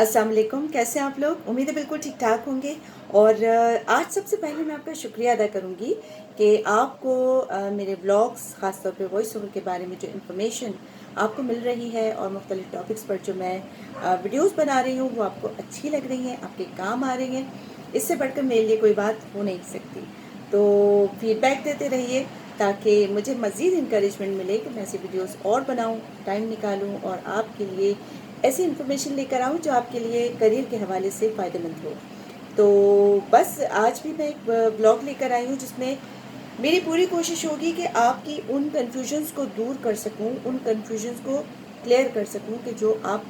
अस्सलाम वालेकुम, कैसे हैं आप लोग? उम्मीद है बिल्कुल ठीक ठाक होंगे। और आज सबसे पहले मैं आपका शुक्रिया अदा करूंगी कि आपको मेरे ब्लॉग्स ख़ास तौर पे वॉइस ओवर के बारे में जो इन्फॉर्मेशन आपको मिल रही है और मुख्तलिफ टॉपिक्स पर जो मैं वीडियोस बना रही हूँ वो आपको अच्छी लग रही हैं, आपके काम आ रही हैं। इससे बढ़कर मेरे लिए कोई बात हो नहीं सकती। तो फीडबैक देते रहिए ताकि मुझे मज़ीद इंकरेजमेंट मिले कि मैं ऐसी वीडियोस और बनाऊं, टाइम निकालूं और आपके लिए ऐसी इन्फॉर्मेशन लेकर आऊँ जो आपके लिए करियर के हवाले से फ़ायदेमंद हो। तो बस आज भी मैं एक ब्लॉग लेकर आई हूँ जिसमें मेरी पूरी कोशिश होगी कि आपकी उन कन्फ्यूजन्स को दूर कर सकूँ, उन कन्फ्यूजन्स को क्लियर कर सकूँ कि जो आप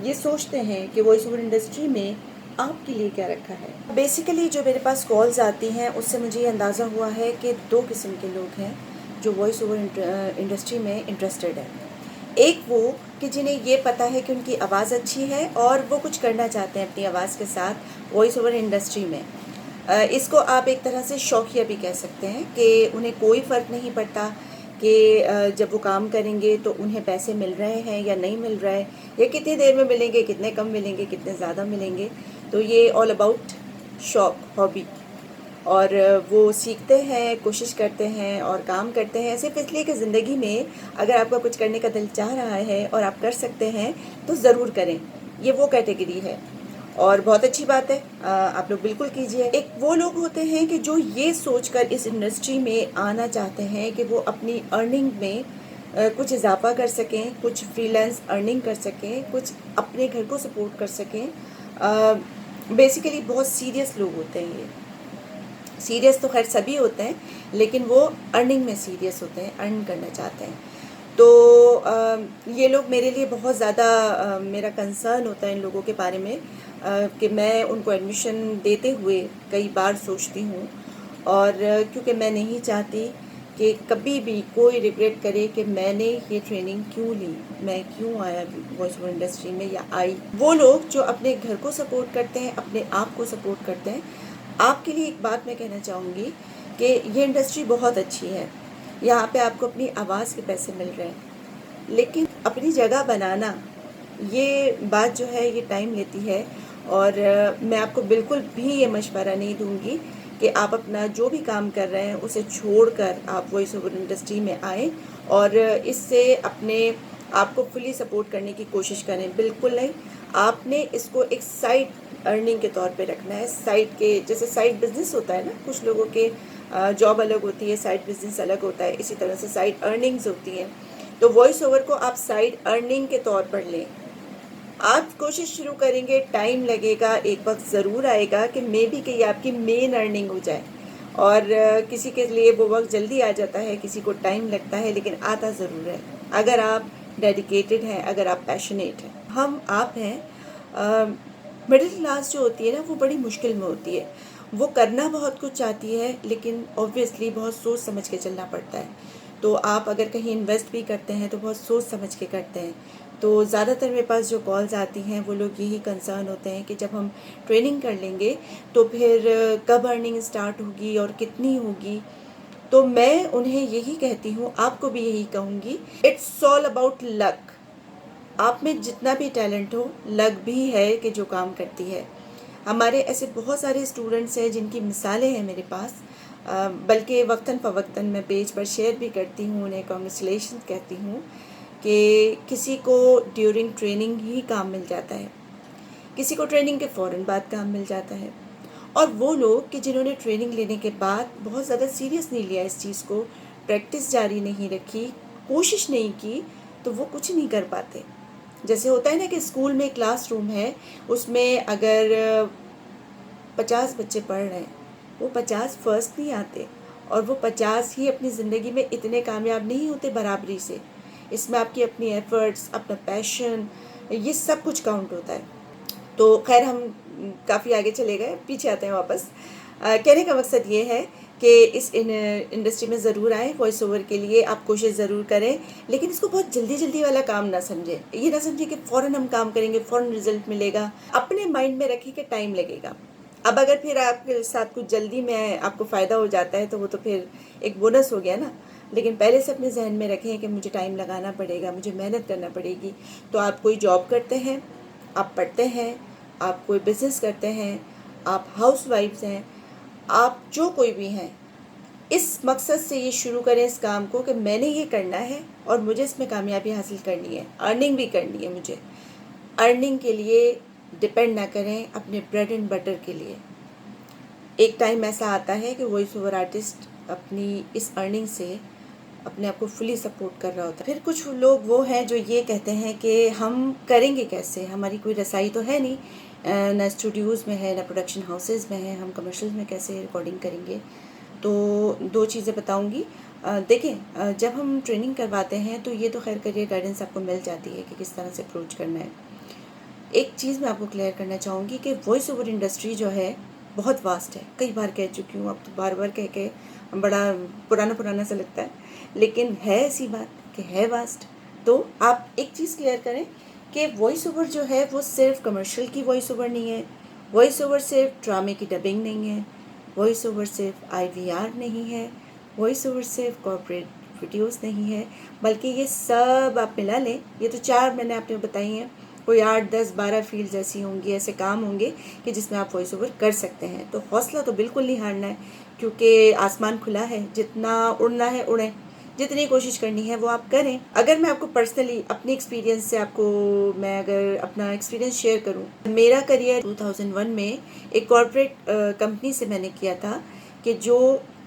ये सोचते हैं कि वॉइस ओवर इंडस्ट्री में आपके लिए क्या रखा है। बेसिकली जो मेरे पास कॉल्स आती हैं उससे मुझे ये अंदाज़ा हुआ है कि दो किस्म के लोग हैं जो वॉइस ओवर इंडस्ट्री में इंटरेस्टेड है। एक वो कि जिन्हें ये पता है कि उनकी आवाज़ अच्छी है और वो कुछ करना चाहते हैं अपनी आवाज़ के साथ वॉइस ओवर इंडस्ट्री में। इसको आप एक तरह से शौकिया भी कह सकते हैं कि उन्हें कोई फ़र्क नहीं पड़ता कि जब वो काम करेंगे तो उन्हें पैसे मिल रहे हैं या नहीं मिल रहा है, या कितनी देर में मिलेंगे, कितने कम मिलेंगे, कितने ज़्यादा मिलेंगे। तो ये ऑल अबाउट शौक, हॉबी। और वो सीखते हैं, कोशिश करते हैं और काम करते हैं सिर्फ इसलिए कि ज़िंदगी में अगर आपका कुछ करने का दिल चाह रहा है और आप कर सकते हैं तो ज़रूर करें। ये वो कैटेगरी है और बहुत अच्छी बात है। आप लोग बिल्कुल कीजिए। एक वो लोग होते हैं कि जो ये सोचकर इस इंडस्ट्री में आना चाहते हैं कि वो अपनी अर्निंग में कुछ इजाफा कर सकें, कुछ फ्रीलांस अर्निंग कर सकें, कुछ अपने घर को सपोर्ट कर सकें। बेसिकली बहुत सीरियस लोग होते हैं ये। सीरियस तो खैर सभी होते हैं, लेकिन वो अर्निंग में सीरियस होते हैं, अर्न करना चाहते हैं। तो ये लोग मेरे लिए बहुत ज़्यादा मेरा कंसर्न होता है इन लोगों के बारे में, कि मैं उनको एडमिशन देते हुए कई बार सोचती हूँ। और क्योंकि मैं नहीं चाहती कि कभी भी कोई रिग्रेट करे कि मैंने ये ट्रेनिंग क्यों ली, मैं क्यों आया वॉइस ओवर इंडस्ट्री में या आई। वो लोग जो अपने घर को सपोर्ट करते हैं, अपने आप को सपोर्ट करते हैं, आपके लिए एक बात मैं कहना चाहूँगी कि ये इंडस्ट्री बहुत अच्छी है। यहाँ पे आपको अपनी आवाज़ के पैसे मिल रहे हैं, लेकिन अपनी जगह बनाना ये बात जो है ये टाइम लेती है। और मैं आपको बिल्कुल भी ये मशवरा नहीं दूंगी कि आप अपना जो भी काम कर रहे हैं उसे छोड़कर आप वॉइस ओवर इंडस्ट्री में आएँ और इससे अपने आप को फुली सपोर्ट करने की कोशिश करें। बिल्कुल नहीं, आपने इसको एक साइड अर्निंग के तौर पे रखना है। साइड के जैसे साइड बिजनेस होता है ना, कुछ लोगों के जॉब अलग होती है, साइड बिजनेस अलग होता है, इसी तरह से साइड अर्निंग्स होती हैं। तो वॉइस ओवर को आप साइड अर्निंग के तौर पर लें। आप कोशिश शुरू करेंगे, टाइम लगेगा, एक वक्त ज़रूर आएगा कि मे बी कि ये आपकी मेन अर्निंग हो जाए। और किसी के लिए वो वक्त जल्दी आ जाता है, किसी को टाइम लगता है, लेकिन आता ज़रूर है अगर आप डेडिकेटेड हैं, अगर आप पैशनेट हैं। हम आप हैं। मिडिल क्लास जो होती है ना वो बड़ी मुश्किल में होती है। वो करना बहुत कुछ चाहती है, लेकिन ऑब्वियसली बहुत सोच समझ के चलना पड़ता है। तो आप अगर कहीं इन्वेस्ट भी करते हैं तो बहुत सोच समझ के करते हैं। तो ज़्यादातर मेरे पास जो कॉल्स आती हैं वो लोग यही कंसर्न होते हैं कि जब हम ट्रेनिंग कर लेंगे तो फिर कब अर्निंग स्टार्ट होगी और कितनी होगी। तो मैं उन्हें यही कहती हूँ, आपको भी यही कहूँगी, इट्स ऑल अबाउट लक। आप में जितना भी टैलेंट हो, लक भी है कि जो काम करती है। हमारे ऐसे बहुत सारे स्टूडेंट्स हैं जिनकी मिसालें हैं मेरे पास, बल्कि वक्तन फ़वक्तन मैं पेज पर शेयर भी करती हूँ, उन्हें कॉन्ग्रेचुलेशन कहती हूँ कि किसी को ड्यूरिंग ट्रेनिंग ही काम मिल जाता है, किसी को ट्रेनिंग के फ़ौरन बाद काम मिल जाता है। और वो लोग कि जिन्होंने ट्रेनिंग लेने के बाद बहुत ज़्यादा सीरियस नहीं लिया इस चीज़ को, प्रैक्टिस जारी नहीं रखी, कोशिश नहीं की, तो वो कुछ नहीं कर पाते। जैसे होता है ना कि स्कूल में क्लासरूम है, उसमें अगर 50 बच्चे पढ़ रहे हैं, वो 50 फर्स्ट नहीं आते और वो 50 ही अपनी ज़िंदगी में इतने कामयाब नहीं होते बराबरी से। इसमें आपकी अपनी एफ़र्ट्स, अपना पैशन, ये सब कुछ काउंट होता है। तो खैर हम काफ़ी आगे चले गए, पीछे आते हैं वापस। कहने का मकसद ये है कि इस इंडस्ट्री में ज़रूर आएँ, वॉइस ओवर के लिए आप कोशिश ज़रूर करें, लेकिन इसको बहुत जल्दी जल्दी वाला काम ना समझें। ये ना समझें कि फ़ौरन हम काम करेंगे, फ़ौरन रिज़ल्ट मिलेगा। अपने माइंड में रखें कि टाइम लगेगा। अब अगर फिर आपके साथ कुछ जल्दी में आपको फ़ायदा हो जाता है तो वो तो फिर एक बोनस हो गया ना। लेकिन पहले से अपने जहन में रखें कि मुझे टाइम लगाना पड़ेगा, मुझे मेहनत करना पड़ेगी। तो आप कोई जॉब करते हैं आप पढ़ते हैं, आप कोई बिज़नेस करते हैं, आप हाउसवाइफ्स हैं, आप जो कोई भी हैं, इस मकसद से ये शुरू करें इस काम को कि मैंने ये करना है और मुझे इसमें कामयाबी हासिल करनी है, अर्निंग भी करनी है मुझे। अर्निंग के लिए डिपेंड ना करें अपने ब्रेड एंड बटर के लिए। एक टाइम ऐसा आता है कि वॉइस ओवर आर्टिस्ट अपनी इस अर्निंग से अपने आप को फुली सपोर्ट कर रहा होता है। फिर कुछ लोग वो हैं जो ये कहते हैं कि हम करेंगे कैसे, हमारी कोई रसाई तो है नहीं, ना स्टूडियोज़ में है, ना प्रोडक्शन हाउसेज़ में है, हम कमर्शियल में कैसे रिकॉर्डिंग करेंगे। तो दो चीज़ें बताऊंगी। देखें, जब हम ट्रेनिंग करवाते हैं तो ये तो खैर करियर गाइडेंस आपको मिल जाती है कि किस तरह से अप्रोच करना है। एक चीज़ मैं आपको क्लियर करना चाहूँगी कि वॉइस ओवर इंडस्ट्री जो है बहुत वास्ट है। कई बार कह चुकी हूँ, अब तो बार बार कह के बड़ा पुराना सा लगता है, लेकिन है ऐसी बात कि है वास्ट। तो आप एक चीज़ क्लियर करें कि वॉइस ओवर जो है वो सिर्फ कमर्शियल की वॉइस ओवर नहीं है, वॉइस ओवर सिर्फ ड्रामे की डबिंग नहीं है, वॉइस ओवर सिर्फ IVR नहीं है, वॉइस ओवर सिर्फ कॉर्पोरेट वीडियोस नहीं है, बल्कि ये सब आप मिला लें। ये तो 4 मैंने आपने बताई हैं, कोई 8, 10, 12 फील्ड्स ऐसी होंगी, ऐसे काम होंगे कि जिसमें आप वॉइस ओवर कर सकते हैं। तो हौसला तो बिल्कुल नहीं हारना है, क्योंकि आसमान खुला है, जितना उड़ना है उड़ें, जितनी कोशिश करनी है वो आप करें। अगर मैं आपको पर्सनली अपनी एक्सपीरियंस से मैं अगर अपना एक्सपीरियंस शेयर करूं, मेरा करियर 2001 में एक कॉर्पोरेट कंपनी से मैंने किया था कि जो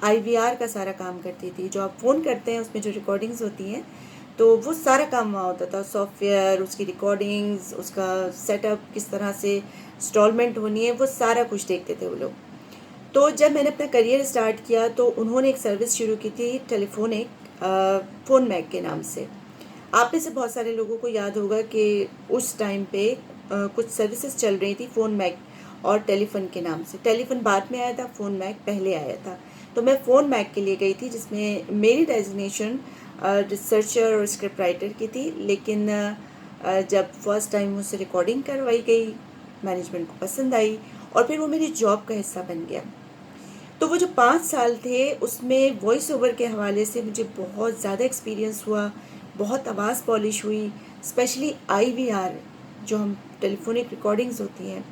IVR का सारा काम करती थी। जो आप फ़ोन करते हैं उसमें जो रिकॉर्डिंग्स होती हैं, तो वो सारा काम वहाँ होता था। सॉफ्टवेयर, उसकी रिकॉर्डिंग्स, उसका सेटअप, किस तरह से इंस्टॉलमेंट होनी है, वो सारा कुछ देखते थे वो लोग। तो जब मैंने अपना करियर स्टार्ट किया तो उन्होंने एक सर्विस शुरू की थी, टेलीफोनिक फ़ोन मैग के नाम से। आप में से बहुत सारे लोगों को याद होगा कि उस टाइम पे कुछ सर्विसेज चल रही थी फ़ोन मैग और टेलीफोन के नाम से। टेलीफोन बाद में आया था, फ़ोन मैग पहले आया था। तो मैं फ़ोन मैग के लिए गई थी, जिसमें मेरी डेजिग्नेशन रिसर्चर और स्क्रिप्ट राइटर की थी। लेकिन जब फर्स्ट टाइम मुझसे रिकॉर्डिंग करवाई गई, मैनेजमेंट को पसंद आई और फिर वो मेरी जॉब का हिस्सा बन गया। तो वो जो 5 साल थे उसमें वॉइस ओवर के हवाले से मुझे बहुत ज़्यादा एक्सपीरियंस हुआ, बहुत आवाज़ पॉलिश हुई। स्पेशली IVR, जो हम टेलीफोनिक रिकॉर्डिंग्स होती हैं,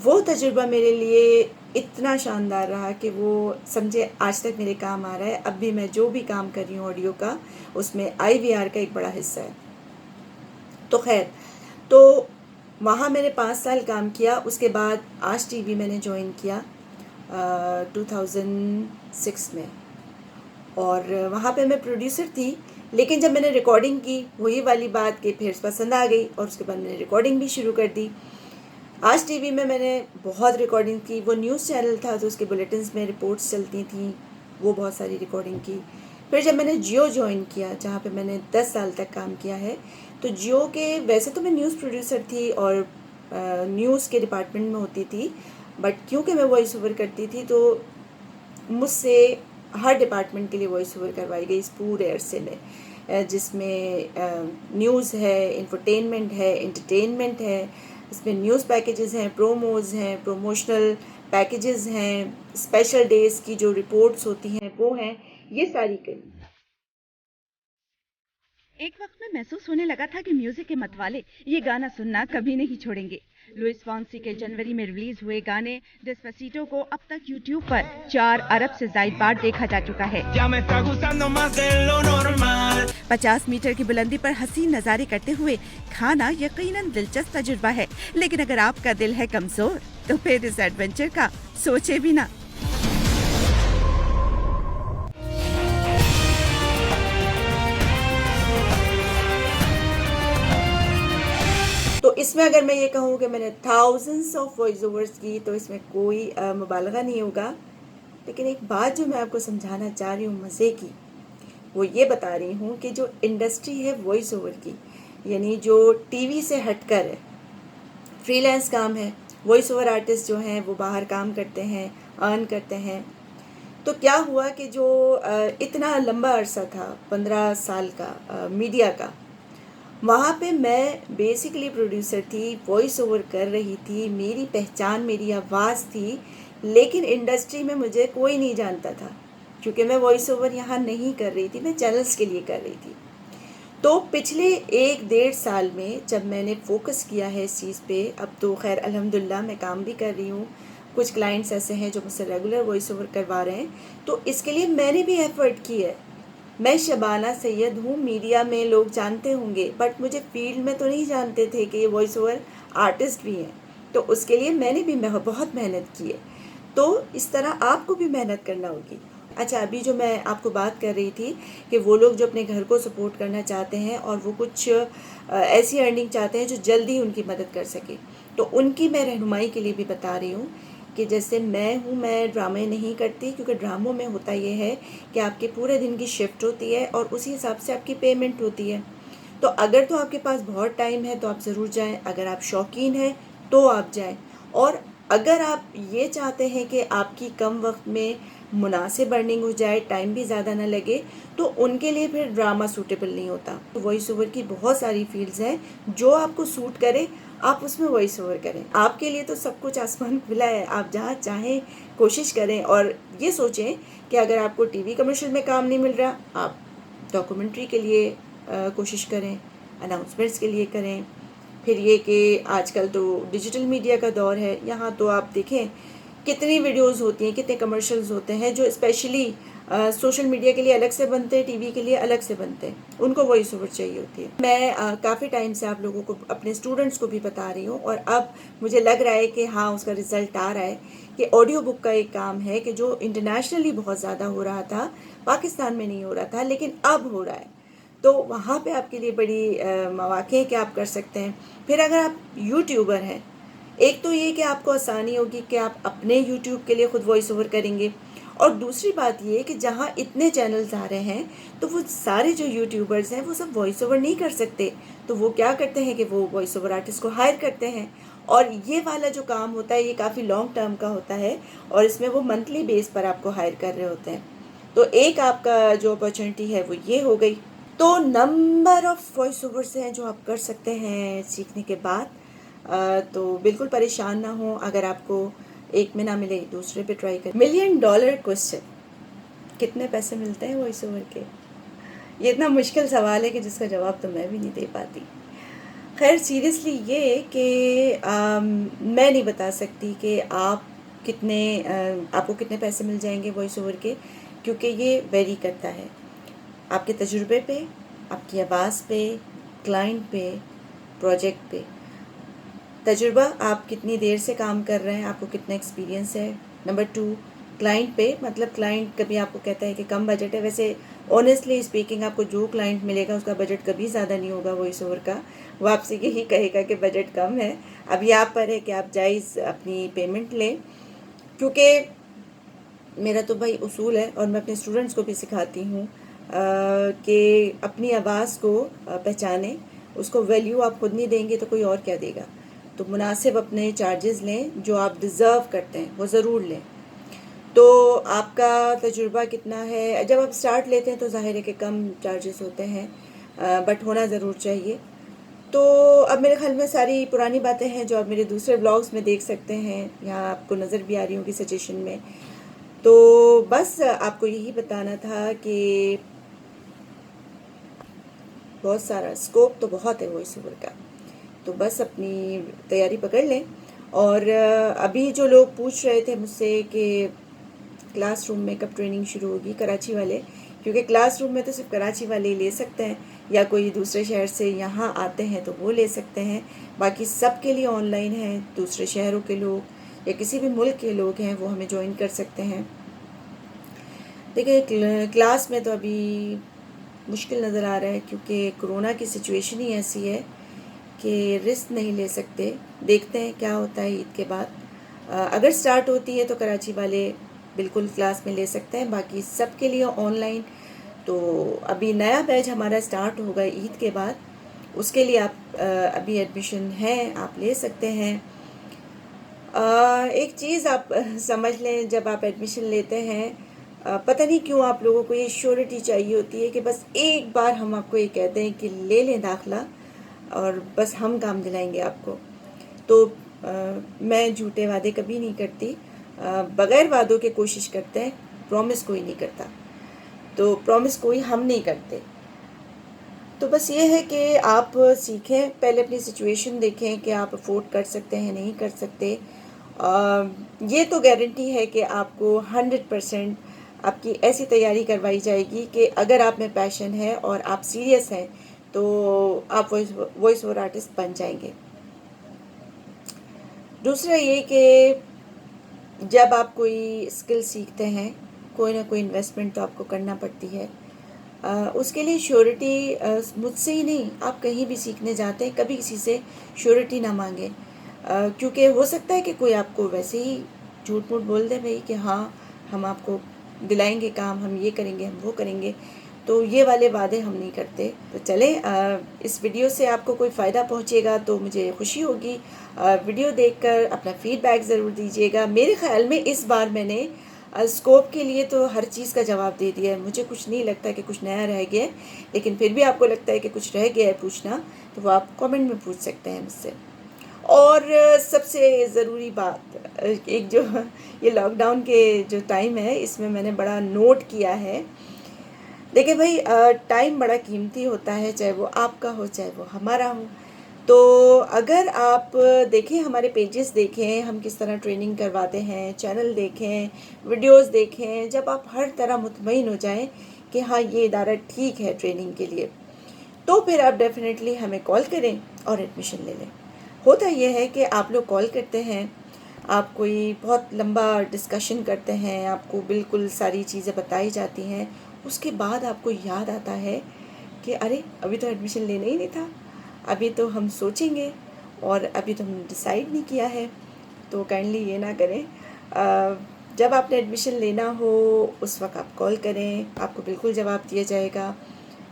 वो तजुर्बा मेरे लिए इतना शानदार रहा कि वो समझे आज तक मेरे काम आ रहा है। अब भी मैं जो भी काम कर रही हूँ ऑडियो का, उसमें IVR का एक बड़ा हिस्सा है। तो खैर, तो वहाँ मैंने 5 साल काम किया। उसके बाद आज TV मैंने ज्वाइन किया 2006 में, और वहाँ पे मैं प्रोड्यूसर थी। लेकिन जब मैंने रिकॉर्डिंग की, वही वाली बात कि फिर पसंद आ गई और उसके बाद मैंने रिकॉर्डिंग भी शुरू कर दी। आज TV में मैंने बहुत रिकॉर्डिंग की। वो न्यूज़ चैनल था तो उसके बुलेटिन्स में रिपोर्ट्स चलती थी, वो बहुत सारी रिकॉर्डिंग की। फिर जब मैंने जियो ज्वाइन किया, जहाँ पे मैंने 10 साल तक काम किया है, तो जियो के, वैसे तो मैं न्यूज़ प्रोड्यूसर थी और न्यूज़ के डिपार्टमेंट में होती थी, बट क्योंकि मैं वॉइस ओवर करती थी तो मुझसे हर डिपार्टमेंट के लिए वॉइस ओवर करवाई गई इस पूरे अरसे में, जिसमें न्यूज़ है, इंफोटेनमेंट है, एंटरटेनमेंट है, इसमें न्यूज़ पैकेजेस हैं, प्रोमोज़ हैं, प्रमोशनल पैकेजेस हैं, स्पेशल डेज़ की जो रिपोर्ट्स होती हैं वो हैं, ये सारी करी। एक वक्त में महसूस होने लगा था कि म्यूजिक के मतवाले ये गाना सुनना कभी नहीं छोड़ेंगे। लुइस फॉन्सी के जनवरी में रिलीज हुए गाने डेस्पासिटो को अब तक यूट्यूब पर 4 अरब से ज्यादा बार देखा जा चुका है। 50 मीटर की बुलंदी पर हसीन नजारे करते हुए खाना यकीनन दिलचस्प तजुर्बा है, लेकिन अगर आपका दिल है कमजोर तो फिर इस एडवेंचर का सोचे भी ना। तो इसमें अगर मैं ये कहूँ कि मैंने थाउजेंड्स ऑफ वॉइस ओवर्स की, तो इसमें कोई मुबालगा नहीं होगा। लेकिन एक बात जो मैं आपको समझाना चाह रही हूँ मज़े की, वो ये बता रही हूँ कि जो इंडस्ट्री है वॉइस ओवर की, यानी जो TV से हटकर है, फ्रीलांस काम है, वॉइस ओवर आर्टिस्ट जो हैं वो बाहर काम करते हैं, अर्न करते हैं। तो क्या हुआ कि जो इतना लंबा अरसा था, 15 साल का मीडिया का, वहाँ पे मैं बेसिकली प्रोड्यूसर थी, वॉइस ओवर कर रही थी, मेरी पहचान, मेरी आवाज़ थी। लेकिन इंडस्ट्री में मुझे कोई नहीं जानता था, क्योंकि मैं वॉइस ओवर यहाँ नहीं कर रही थी, मैं चैनल्स के लिए कर रही थी। तो पिछले 1 डेढ़ साल में जब मैंने फ़ोकस किया है इस चीज़ पे, अब तो ख़ैर अल्हम्दुलिल्लाह मैं काम भी कर रही हूँ। कुछ क्लाइंट्स ऐसे हैं जो मुझसे रेगुलर वॉइस ओवर करवा रहे हैं, तो इसके लिए मैंने भी एफ़र्ट की है। मैं शबाना सैयद हूँ, मीडिया में लोग जानते होंगे, बट मुझे फ़ील्ड में तो नहीं जानते थे कि ये वॉइस ओवर आर्टिस्ट भी हैं। तो उसके लिए मैंने भी बहुत मेहनत की है। तो इस तरह आपको भी मेहनत करना होगी। अच्छा, अभी जो मैं आपको बात कर रही थी कि वो लोग जो अपने घर को सपोर्ट करना चाहते हैं और वो कुछ ऐसी अर्निंग चाहते हैं जो जल्दी उनकी मदद कर सके, तो उनकी मैं रहनुमाई के लिए भी बता रही हूँ कि जैसे मैं हूँ, मैं ड्रामे नहीं करती, क्योंकि ड्रामों में होता ये है कि आपके पूरे दिन की शिफ्ट होती है और उसी हिसाब से आपकी पेमेंट होती है। तो अगर तो आपके पास बहुत टाइम है तो आप ज़रूर जाएं, अगर आप शौकीन हैं तो आप जाएं। और अगर आप ये चाहते हैं कि आपकी कम वक्त में मुनासिब अर्निंग हो जाए, टाइम भी ज़्यादा ना लगे, तो उनके लिए फिर ड्रामा सूटेबल नहीं होता। वॉइस ओवर की बहुत सारी फील्ड्स हैं, जो आपको सूट करे आप उसमें वॉइस ओवर करें। आपके लिए तो सब कुछ आसमान खुला है, आप जहाँ चाहें कोशिश करें। और ये सोचें कि अगर आपको टीवी कमर्शियल में काम नहीं मिल रहा, आप डॉक्यूमेंट्री के लिए कोशिश करें, अनाउंसमेंट्स के लिए करें। फिर ये कि आजकल तो डिजिटल मीडिया का दौर है, यहाँ तो आप देखें कितनी वीडियोस होती हैं, कितने कमर्शियल्स होते हैं जो स्पेशली सोशल मीडिया के लिए अलग से बनते हैं, टीवी के लिए अलग से बनते हैं, उनको वॉइस ओवर चाहिए होती है। मैं काफ़ी टाइम से आप लोगों को, अपने स्टूडेंट्स को भी बता रही हूँ, और अब मुझे लग रहा है कि हाँ, उसका रिजल्ट आ रहा है कि ऑडियो बुक का एक काम है कि जो इंटरनेशनली बहुत ज़्यादा हो रहा था, पाकिस्तान में नहीं हो रहा था, लेकिन अब हो रहा है। तो वहाँ पे आपके लिए बड़ी मौक़े हैं कि आप कर सकते हैं। फिर अगर आप यूट्यूबर हैं, एक तो ये कि आपको आसानी होगी कि आप अपने यूट्यूब के लिए खुद वॉइस ओवर करेंगे, और दूसरी बात ये कि जहाँ इतने चैनल्स आ रहे हैं, तो वो सारे जो यूट्यूबर्स हैं वो सब वॉइस ओवर नहीं कर सकते, तो वो क्या करते हैं कि वो वॉइस ओवर आर्टिस्ट को हायर करते हैं। और ये वाला जो काम होता है ये काफ़ी लॉन्ग टर्म का होता है, और इसमें वो मंथली बेस पर आपको हायर कर रहे होते हैं। तो एक आपका जो अपॉर्चुनिटी है वो ये हो गई। तो नंबर ऑफ़ वॉइस ओवर्स हैं जो आप कर सकते हैं सीखने के बाद। तो बिल्कुल परेशान ना हो, अगर आपको एक में ना मिले दूसरे पे ट्राई करें। $1 million क्वेश्चन, कितने पैसे मिलते हैं वॉइस ओवर के? ये इतना मुश्किल सवाल है कि जिसका जवाब तो मैं भी नहीं दे पाती। खैर, सीरियसली ये कि मैं नहीं बता सकती कि आप आपको कितने पैसे मिल जाएंगे वॉइस ओवर के, क्योंकि ये वेरी करता है आपके तजुर्बे पे, आपकी आवाज़ पे, क्लाइंट पे, प्रोजेक्ट पे। तजुर्बा, आप कितनी देर से काम कर रहे हैं, आपको कितना एक्सपीरियंस है। नंबर 2, क्लाइंट पे, मतलब क्लाइंट कभी आपको कहता है कि कम बजट है, वैसे ऑनेस्टली स्पीकिंग आपको जो क्लाइंट मिलेगा उसका बजट कभी ज़्यादा नहीं होगा वॉइस ओवर का, वो आपसे यही कहेगा कि बजट कम है। अभी आप पर है कि आप जायज़ अपनी पेमेंट लें, क्योंकि मेरा तो भाई उसूल है, और मैं अपने स्टूडेंट्स को भी सिखाती हूँ कि अपनी आवाज़ को पहचानें, उसको वैल्यू आप खुद नहीं देंगे तो कोई और क्या देगा। तो मुनासिब अपने चार्जेस लें, जो आप डिज़र्व करते हैं वो ज़रूर लें। तो आपका तजुर्बा कितना है, जब आप स्टार्ट लेते हैं तो ज़ाहिर है कि कम चार्जेस होते हैं, बट होना ज़रूर चाहिए। तो अब मेरे ख्याल में सारी पुरानी बातें हैं जो आप मेरे दूसरे ब्लॉग्स में देख सकते हैं, यहाँ आपको नज़र भी आ रही होंगी सजेशन में। तो बस आपको यही बताना था कि बहुत सारा स्कोप तो बहुत है वॉइस ओवर का, तो बस अपनी तैयारी पकड़ लें। और अभी जो लोग पूछ रहे थे मुझसे कि क्लासरूम में कब ट्रेनिंग शुरू होगी, कराची वाले, क्योंकि क्लासरूम में तो सिर्फ कराची वाले ही ले सकते हैं, या कोई दूसरे शहर से यहाँ आते हैं तो वो ले सकते हैं, बाकी सब के लिए ऑनलाइन है। दूसरे शहरों के लोग या किसी भी मुल्क के लोग हैं वो हमें ज्वाइन कर सकते हैं। देखिए, क्लास में तो अभी मुश्किल नज़र आ रहा है, क्योंकि कोरोना की सिचुएशन ही ऐसी है कि रिस्क नहीं ले सकते। देखते हैं क्या होता है ईद के बाद। अगर स्टार्ट होती है तो कराची वाले बिल्कुल क्लास में ले सकते हैं, बाकी सब के लिए ऑनलाइन। तो अभी नया बैच हमारा स्टार्ट होगा ईद के बाद, उसके लिए आप अभी एडमिशन है, आप ले सकते हैं। एक चीज़ आप समझ लें, जब आप एडमिशन लेते हैं, पता नहीं क्यों आप लोगों को ये श्योरिटी चाहिए होती है कि बस एक बार हम आपको ये कहते हैं कि ले लें दाखिला और बस हम काम दिलाएंगे आपको। तो मैं झूठे वादे कभी नहीं करती, बग़ैर वादों के कोशिश करते हैं, प्रॉमिस कोई नहीं करता। तो प्रॉमिस कोई हम नहीं करते। तो बस ये है कि आप सीखें, पहले अपनी सिचुएशन देखें कि आप अफोर्ड कर सकते हैं नहीं कर सकते। ये तो गारंटी है कि आपको 100% आपकी ऐसी तैयारी करवाई जाएगी कि अगर आप में पैशन है और आप सीरियस हैं तो आप वॉइस ओवर आर्टिस्ट बन जाएंगे। दूसरा ये कि जब आप कोई स्किल सीखते हैं, कोई ना कोई इन्वेस्टमेंट तो आपको करना पड़ती है। उसके लिए श्योरिटी मुझसे ही नहीं, आप कहीं भी सीखने जाते हैं कभी किसी से श्योरिटी ना मांगे, क्योंकि हो सकता है कि कोई आपको वैसे ही झूठ मूठ बोल दे भाई कि हाँ हम आपको दिलाएंगे काम, हम ये करेंगे, हम वो करेंगे। तो ये वाले वादे हम नहीं करते। तो चलें, इस वीडियो से आपको कोई फ़ायदा पहुँचेगा तो मुझे खुशी होगी। वीडियो देखकर अपना फीडबैक ज़रूर दीजिएगा। मेरे ख़्याल में इस बार मैंने स्कोप के लिए तो हर चीज़ का जवाब दे दिया है। मुझे कुछ नहीं लगता कि कुछ नया रह गया है, लेकिन फिर भी आपको लगता है कि कुछ रह गया है पूछना तो वो आप कमेंट में पूछ सकते हैं मुझसे। और सबसे ज़रूरी बात, एक जो ये लॉकडाउन के जो टाइम है इसमें मैंने बड़ा नोट किया है। देखिए भाई, टाइम बड़ा कीमती होता है, चाहे वो आपका हो चाहे वो हमारा हो। तो अगर आप देखें, हमारे पेजेस देखें, हम किस तरह ट्रेनिंग करवाते हैं, चैनल देखें, वीडियोस देखें, जब आप हर तरह मुतमईन हो जाएं कि हाँ ये इदारा ठीक है ट्रेनिंग के लिए, तो फिर आप डेफिनेटली हमें कॉल करें और एडमिशन ले लें। होता यह है कि आप लोग कॉल करते हैं, आप कोई बहुत लंबा डिस्कशन करते हैं, आपको बिल्कुल सारी चीज़ें बताई जाती हैं, उसके बाद आपको याद आता है कि अरे अभी तो एडमिशन लेना ही नहीं था, अभी तो हम सोचेंगे और अभी तो हमने डिसाइड नहीं किया है। तो काइंडली ये ना करें। जब आपने एडमिशन लेना हो उस वक्त आप कॉल करें, आपको बिल्कुल जवाब दिया जाएगा।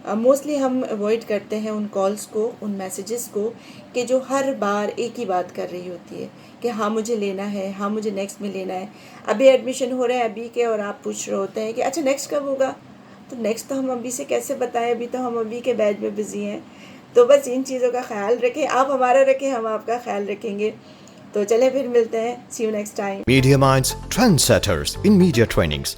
मोस्टली हम अवॉइड करते हैं उन कॉल्स को, उन मैसेजेस को कि जो हर बार एक ही बात कर रही होती है कि हाँ मुझे लेना है, हाँ मुझे नेक्स्ट में लेना है, अभी एडमिशन हो रहा है अभी के, और आप पूछ रहे होते हैं कि अच्छा नेक्स्ट कब होगा। तो नेक्स्ट तो हम अभी से कैसे बताएं, अभी तो हम अभी के बैच में बिज़ी हैं। तो बस इन चीज़ों का ख्याल रखें, आप हमारा रखें, हम आपका ख्याल रखेंगे। तो चलें फिर मिलते हैं, see you next time. Media Minds, trendsetters in media trainings.